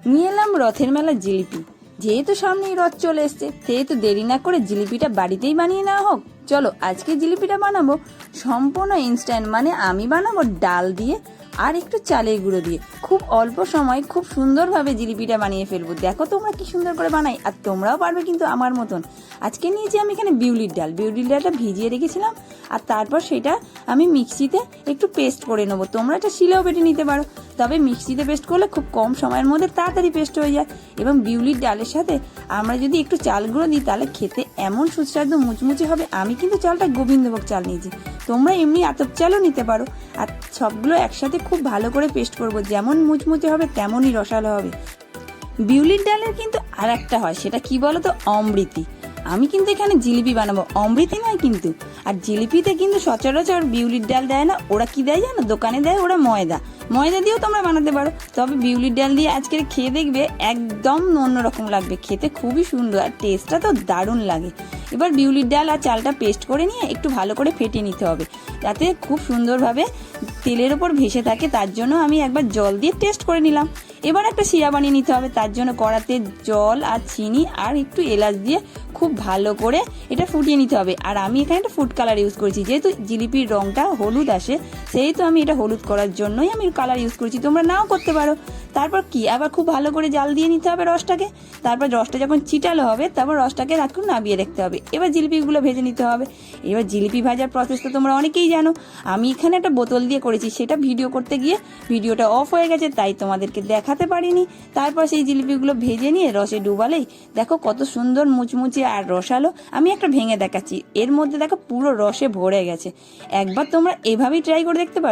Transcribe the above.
নিয়ে এলাম রথের মেলা জিলিপি। যেহেতু সামনেই রথ চলে এসছে, সেহেতু দেরি না করে জিলিপিটা বাড়িতেই বানিয়ে নেওয়া হোক। চলো আজকে জিলিপিটা বানাবো সম্পূর্ণ ইনস্ট্যান্ট, মানে আমি বানাবো ডাল দিয়ে আর একটু চালের গুঁড়ো দিয়ে। খুব অল্প সময় খুব সুন্দরভাবে জিলিপিটা বানিয়ে ফেলবো। দেখো তোমরা কি সুন্দর করে বানাই, আর তোমরাও পারবে কিন্তু আমার মতন। আজকে নিয়েছি আমি এখানে বিউলির ডাল। বিউলির ডালটা ভিজিয়ে রেখেছিলাম, আর তারপর সেটা আমি মিক্সিতে একটু পেস্ট করে নেবো। তোমরা এটা শিলেও বেটে নিতে পারো, তবে মিক্সিতে পেস্ট করলে খুব কম সময়ের মধ্যে তাড়াতাড়ি পেস্ট হয়ে যায়। এবং বিউলির ডালের সাথে আমরা যদি একটু চাল গুঁড়ো দিই, তাহলে খেতে এমন সুস্বাদু মুচমুচে হবে। আমি কিন্তু চালটা গোবিন্দভোগ চাল নিয়েছি, তোমরা এমনি আতপ চালও নিতে পারো। আর সবগুলো একসাথে খুব ভালো করে পেস্ট করব, যেমন মুচমুচে হবে তেমনই রসালো হবে। বিউলির ডালের কিন্তু আর একটা হয়, সেটা কি বলো তো, অমৃতি। আমি কিন্তু এখানে জিলিপি বানাবো, অমৃতি নয় কিন্তু। আর জিলিপিতে কিন্তু সচরাচর বিউলির ডাল দেয় না, ওরা কি দেয় জানো, দোকানে দেয় ওরা ময়দা। ময়দা দিয়েও তোমরা বানাতে পারো, তবে বিউলির ডাল দিয়ে আজকে খেয়ে দেখবে একদম অন্যরকম লাগবে, খেতে খুবই সুন্দর আর টেস্টটা তো দারুণ লাগে। এবার বিউলির ডাল আর চালটা পেস্ট করে নিয়ে একটু ভালো করে ফেটিয়ে নিতে হবে, যাতে খুব সুন্দরভাবে তেলের ওপর ভেসে থাকে। তার জন্য আমি একবার জল দিয়ে টেস্ট করে নিলাম। এবার একটা শিরা বানিয়ে নিতে হবে, তার জন্য কড়াতে জল আর চিনি আর একটু এলাচ দিয়ে খুব ভালো করে এটা ফুটিয়ে নিতে হবে। আর আমি এখানে একটা ফুড কালার ইউজ করেছি, যেহেতু জিলিপির রঙটা হলুদ আসে, সেহেতু আমি এটা হলুদ করার জন্যই আমি কালার ইউজ করেছি, তোমরা নাও করতে পারো। তারপর কি আবার খুব ভালো করে জাল দিয়ে নিতে হবে রসটাকে। তারপর রসটা যখন চিটালো হবে, তারপর রসটাকে রাখুন নামিয়ে রাখতে হবে। এবার জিলিপিগুলো ভেজে নিতে হবে। এবার জিলিপি ভাজার প্রসেস তো তোমরা অনেকেই জানো। আমি এখানে একটা বোতল দিয়ে করেছি, সেটা ভিডিও করতে গিয়ে ভিডিওটা অফ হয়ে গেছে, তাই তোমাদেরকে দেখাতে পারিনি। তারপর সেই জিলিপিগুলো ভেজে নিয়ে রসে ডুবালেই দেখো কত সুন্দর মুচমুচে আর রসালো। আমি একটা ভেঙে দেখাচ্ছি, এর মধ্যে দেখো পুরো রসে ভরে গেছে। একবার তোমরা এভাবেই ট্রাই করে দেখতে পারো।